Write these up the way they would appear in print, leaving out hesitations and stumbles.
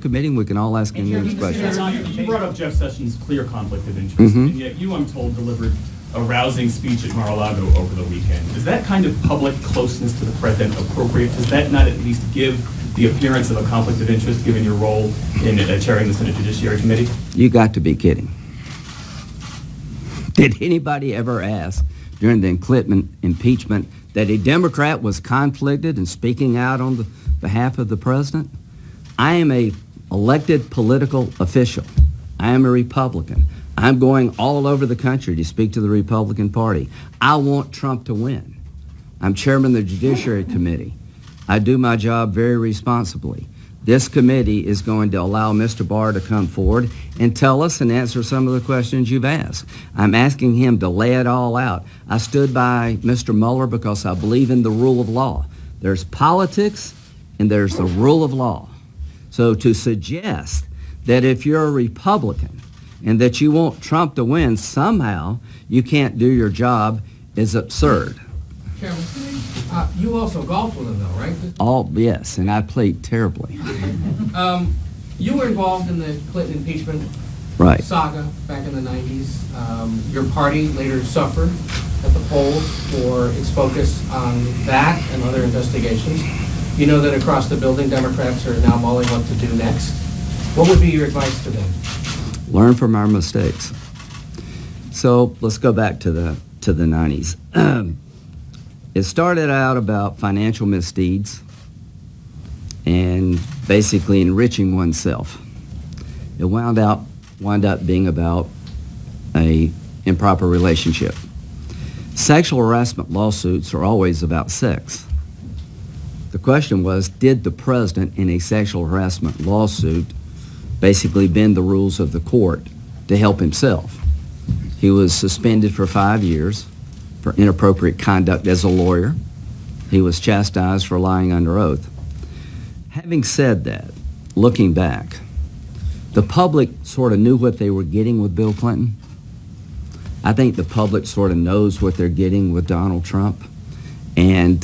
committee, and we can all ask him those questions. You brought up Jeff Sessions' clear conflict of interest, and yet you, I'm told, delivered a rousing speech at Mar-a-Lago over the weekend. Is that kind of public closeness to the president appropriate? Does that not at least give the appearance of a conflict of interest, given your role in chairing the Senate Judiciary Committee? You got to be kidding. Did anybody ever ask during the impeachment that a Democrat was conflicted and speaking out on the behalf of the president? I am a elected political official. I am a Republican. I'm going all over the country to speak to the Republican Party. I want Trump to win. I'm chairman of the Judiciary Committee. I do my job very responsibly. This committee is going to allow Mr. Barr to come forward and tell us and answer some of the questions you've asked. I'm asking him to lay it all out. I stood by Mr. Mueller because I believe in the rule of law. There's politics and there's the rule of law. So to suggest that if you're a Republican and that you want Trump to win, somehow you can't do your job is absurd. Chairman, you also golfed with him, though, right? Yes, and I played terribly. You were involved in the Clinton impeachment saga back in the 90s. Your party later suffered at the polls for its focus on that and other investigations. You know that across the building, Democrats are now mulling what to do next. What would be your advice to them? Learn from our mistakes. So let's go back to the 90s. It started out about financial misdeeds and basically enriching oneself. It wound up being about a improper relationship. Sexual harassment lawsuits are always about sex. The question was, did the president in a sexual harassment lawsuit basically bend the rules of the court to help himself? He was suspended for 5 years for inappropriate conduct as a lawyer. He was chastised for lying under oath. Having said that, looking back, the public sort of knew what they were getting with Bill Clinton. I think the public sort of knows what they're getting with Donald Trump. And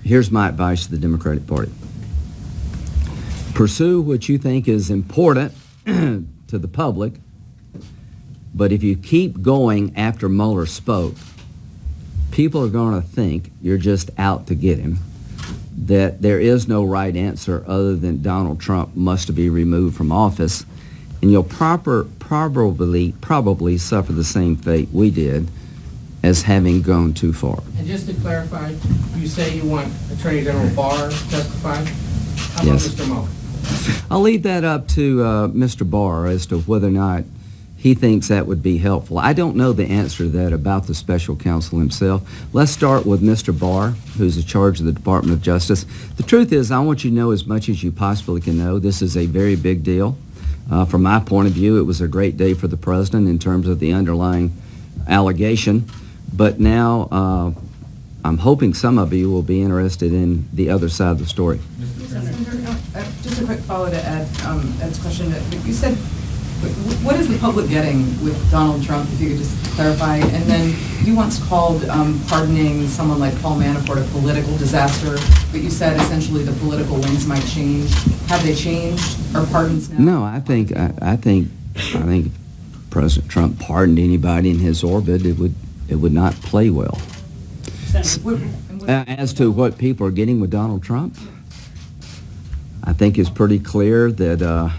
here's my advice to the Democratic Party. Pursue what you think is important to the public, but if you keep going after Mueller spoke, people are going to think you're just out to get him, that there is no right answer other than Donald Trump must be removed from office, and you'll probably suffer the same fate we did as having gone too far. And just to clarify, you say you want Attorney General Barr to testify? How about Yes. Mr. Mueller? I'll leave that up to Mr. Barr as to whether or not he thinks that would be helpful. I don't know the answer to that about the special counsel himself. Let's start with Mr. Barr, who's in charge of the Department of Justice. The truth is, I want you to know as much as you possibly can know. This is a very big deal. From my point of view, it was a great day for the president in terms of the underlying allegation. But now I'm hoping some of you will be interested in the other side of the story. Just a quick follow to Ed's question. You said, what is the public getting with Donald Trump, if you could just clarify? And then you once called pardoning someone like Paul Manafort a political disaster, but you said essentially the political winds might change. Have they changed? Are pardons now? No, I think if President Trump pardoned anybody in his orbit, it would not play well. As to what people are getting with Donald Trump, I think it's pretty clear that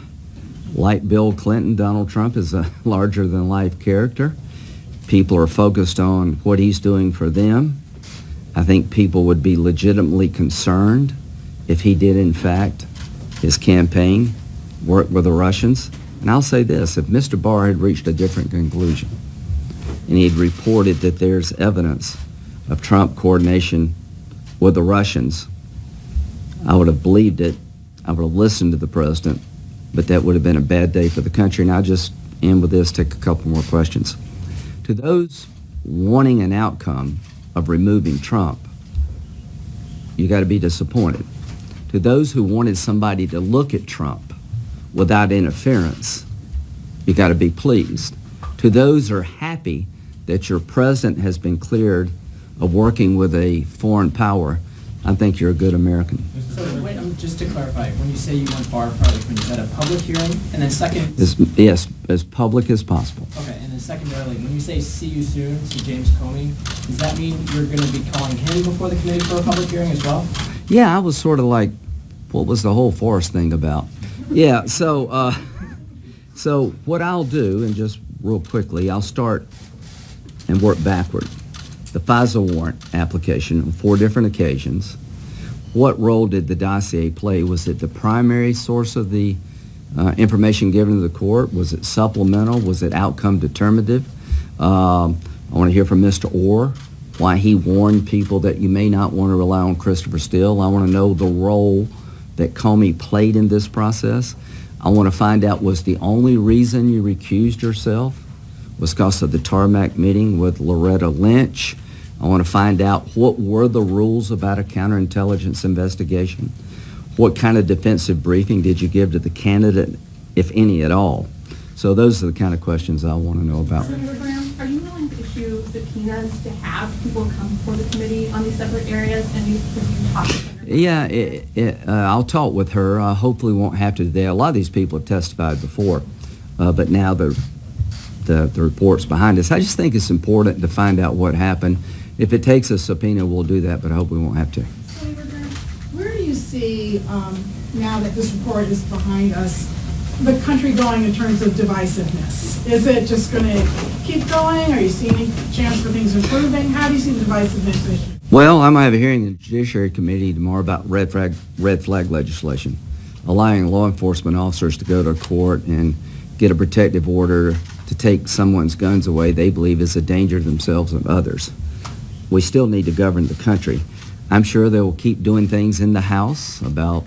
like Bill Clinton, Donald Trump is a larger-than-life character. People are focused on what he's doing for them. I think people would be legitimately concerned if he did, in fact, his campaign work with the Russians. And I'll say this, if Mr. Barr had reached a different conclusion and he had reported that there's evidence of Trump coordination with the Russians, I would have believed it. I would have listened to the president, but that would have been a bad day for the country. And I'll just end with this, take a couple more questions. To those wanting an outcome of removing Trump, you got to be disappointed. To those who wanted somebody to look at Trump without interference, you got to be pleased. To those who are happy that your president has been cleared of working with a foreign power, I think you're a good American. So wait, just to clarify, when you say you want bar parliament, is that a public hearing? And then second, Yes, as public as possible. okay, and then secondarily, when you say see you soon, see James Comey, does that mean you're going to be calling him before the committee for a public hearing as well? Yeah, I was sort of like, what was the whole Forrest thing about? Yeah, so what I'll do, and just real quickly, I'll start and work backward. The FISA warrant application on 4 different occasions. What role did the dossier play? Was it the primary source of the information given to the court? Was it supplemental? Was it outcome determinative? I want to hear from Mr. Orr, why he warned people that you may not want to rely on Christopher Steele. I want to know the role that Comey played in this process. I want to find out, was the only reason you recused yourself was because of the tarmac meeting with Loretta Lynch? I want to find out, what were the rules about a counterintelligence investigation? What kind of defensive briefing did you give to the candidate, if any at all? So those are the kind of questions I want to know about. Senator Graham, are you willing to issue subpoenas to have people come before the committee on these separate areas? And have you talked with Senator Graham? Yeah, I'll talk with her. Hopefully won't have to today. A lot of these people have testified before, but now the report's behind us. I just think it's important to find out what happened. If it takes a subpoena, we'll do that, but I hope we won't have to. Senator Graham, where do you see, now that this report is behind us, the country going in terms of divisiveness? Is it just going to keep going? Are you seeing any chance for things improving? How do you see the divisiveness issue? Well, I might have a hearing in the Judiciary Committee tomorrow about red flag legislation, allowing law enforcement officers to go to court and get a protective order to take someone's guns away they believe is a danger to themselves and others. We still need to govern the country. I'm sure they will keep doing things in the House about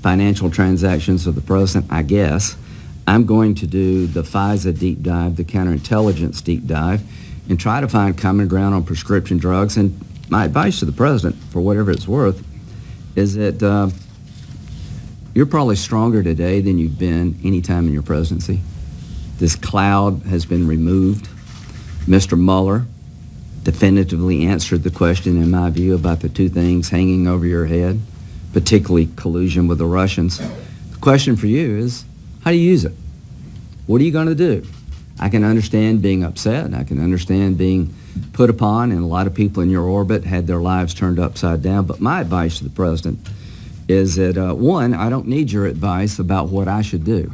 financial transactions of the president, I guess. I'm going to do the FISA deep dive, the counterintelligence deep dive, and try to find common ground on prescription drugs. And my advice to the president, for whatever it's worth, is that you're probably stronger today than you've been any time in your presidency. This cloud has been removed. Mr. Mueller definitively answered the question, in my view, about the 2 things hanging over your head, particularly collusion with the Russians. The question for you is, how do you use it? What are you going to do? I can understand being upset. I can understand being put upon, and a lot of people in your orbit had their lives turned upside down. But my advice to the president is that, one, I don't need your advice about what I should do.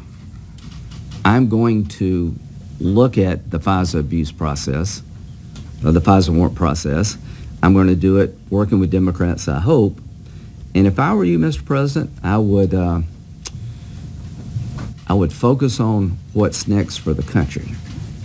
I'm going to look at the FISA abuse process, the FISA warrant process. I'm going to do it working with Democrats, I hope. And if I were you, Mr. President, I would focus on what's next for the country.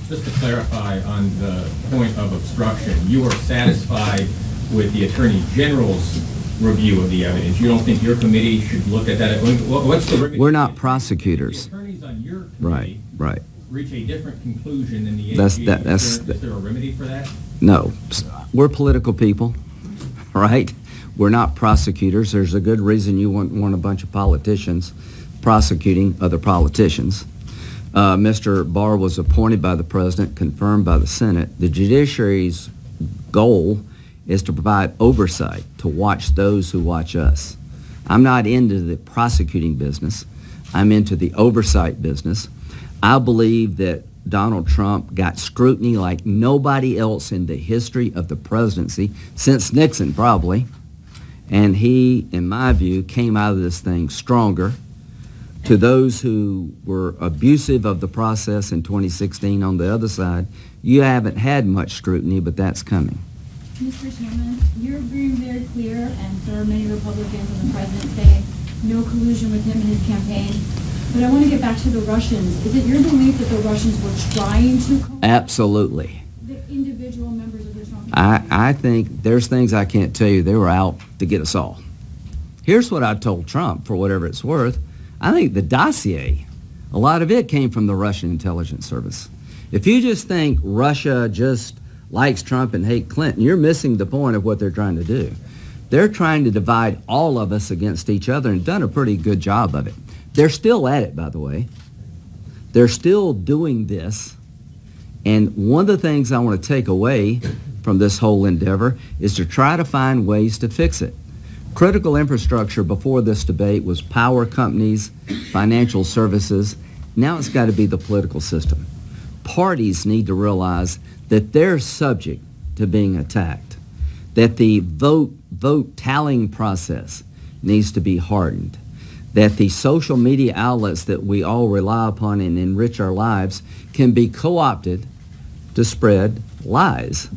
Just to clarify on the point of obstruction, you are satisfied with the Attorney General's review of the evidence? You don't think your committee should look at that? What's the remedy? We're not prosecutors. The attorneys on your committee Right. reach a different conclusion than the AG. Is there a remedy for that? No. We're political people, right? We're not prosecutors. There's a good reason you want a bunch of politicians prosecuting other politicians. Mr. Barr was appointed by the president, confirmed by the Senate. The judiciary's goal is to provide oversight, to watch those who watch us. I'm not into the prosecuting business. I'm into the oversight business. I believe that Donald Trump got scrutiny like nobody else in the history of the presidency, since Nixon probably. And he, in my view, came out of this thing stronger. To those who were abusive of the process in 2016 on the other side, you haven't had much scrutiny, but that's coming. Mr. Chairman, you're being very clear, and there are many Republicans and the president saying no collusion with him and his campaign. But I want to get back to the Russians. Is it your belief that the Russians were trying to collude? Absolutely. The individual members of the Trump I think there's things I can't tell you. They were out to get us all. Here's what I told Trump, for whatever it's worth. I think the dossier, a lot of it came from the Russian intelligence service. If you just think Russia just likes Trump and hate Clinton, you're missing the point of what they're trying to do. They're trying to divide all of us against each other and done a pretty good job of it. They're still at it, by the way. They're still doing this. And one of the things I want to take away from this whole endeavor is to try to find ways to fix it. Critical infrastructure before this debate was power companies, financial services. Now it's got to be the political system. Parties need to realize that they're subject to being attacked, that the vote tallying process needs to be hardened, that the social media outlets that we all rely upon and enrich our lives can be co-opted to spread lies,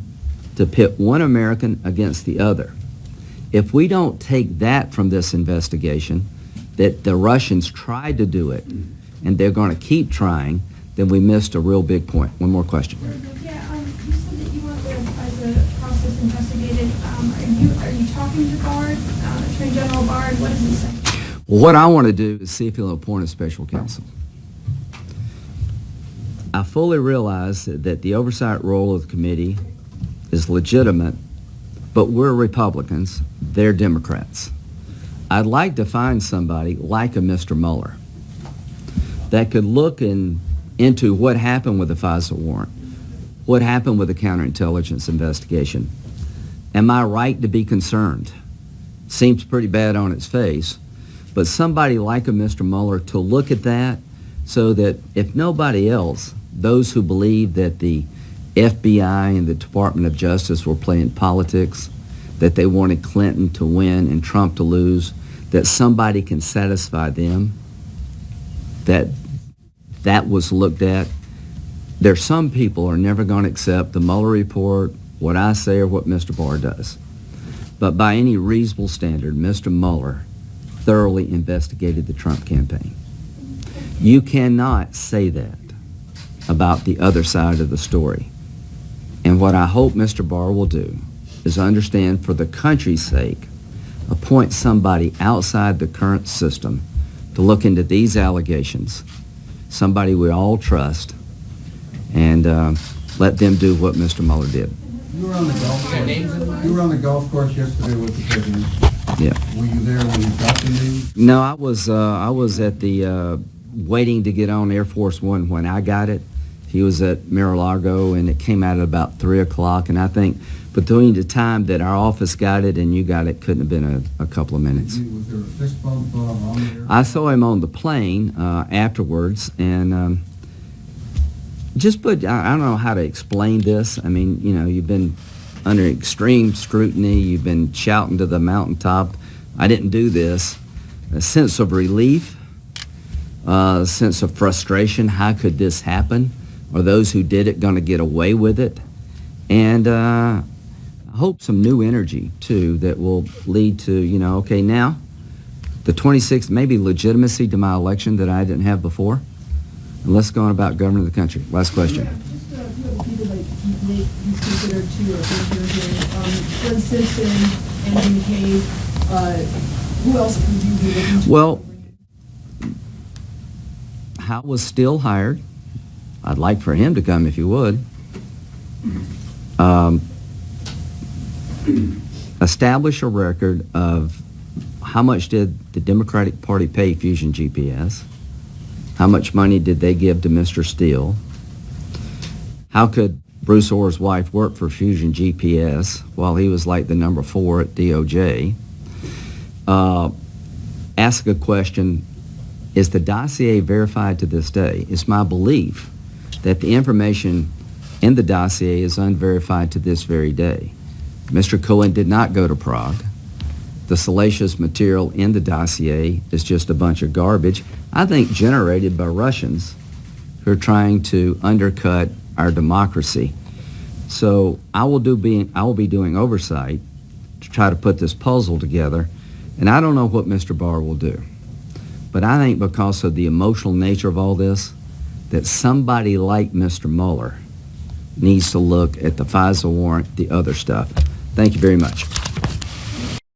to pit one American against the other. If we don't take that from this investigation, that the Russians tried to do it and they're going to keep trying, then we missed a real big point. One more question. Yeah, you said that you want the process investigated. Are you talking to Bard, Attorney General Bard? What does it say? Well, what I want to do is see if he'll appoint a special counsel. I fully realize that the oversight role of the committee is legitimate, but we're Republicans, they're Democrats. I'd like to find somebody like a Mr. Mueller that could look into what happened with the FISA warrant, what happened with the counterintelligence investigation. Am I right to be concerned? Seems pretty bad on its face, but somebody like a Mr. Mueller to look at that so that if nobody else, those who believe that the FBI and the Department of Justice were playing politics, that they wanted Clinton to win and Trump to lose, that somebody can satisfy them, that was looked at. There's some people are never going to accept the Mueller report, what I say, or what Mr. Barr does. But by any reasonable standard, Mr. Mueller thoroughly investigated the Trump campaign. You cannot say that about the other side of the story. And what I hope Mr. Barr will do is understand, for the country's sake, appoint somebody outside the current system to look into these allegations, somebody we all trust, and let them do what Mr. Mueller did. You were on the golf course. You were on the golf course yesterday with the president. Yeah. Were you there when you got the news? No, I was at the waiting to get on Air Force One when I got it. He was at Mar-a-Lago, and it came out at about 3 o'clock. And I think between the time that our office got it and you got it, couldn't have been a couple of minutes. Was there a fist bump on there? I saw him on the plane afterwards, and I don't know how to explain this. I mean, you know, you've been under extreme scrutiny. You've been shouting to the mountaintop. I didn't do this. A sense of relief, a sense of frustration. How could this happen? Are those who did it going to get away with it? And I hope some new energy, too, that will lead to, you know, okay, now the 26th, maybe legitimacy to my election that I didn't have before. And let's go on about governing the country. Last question. Yeah, just a few of the people that you may consider to appear here. Glenn Simpson, Andrew McCabe, who else would you be looking to? Well, Howe was still hired. I'd like for him to come if you would. Establish a record of how much did the Democratic Party pay Fusion GPS? How much money did they give to Mr. Steele? How could Bruce Orr's wife work for Fusion GPS while he was like the number 4 at DOJ? Ask a question, is the dossier verified to this day? It's my belief that the information in the dossier is unverified to this very day. Mr. Cohen did not go to Prague. The salacious material in the dossier is just a bunch of garbage, I think generated by Russians who are trying to undercut our democracy. So I will be doing oversight to try to put this puzzle together, and I don't know what Mr. Barr will do. But I think because of the emotional nature of all this, that somebody like Mr. Mueller needs to look at the FISA warrant, the other stuff. Thank you very much.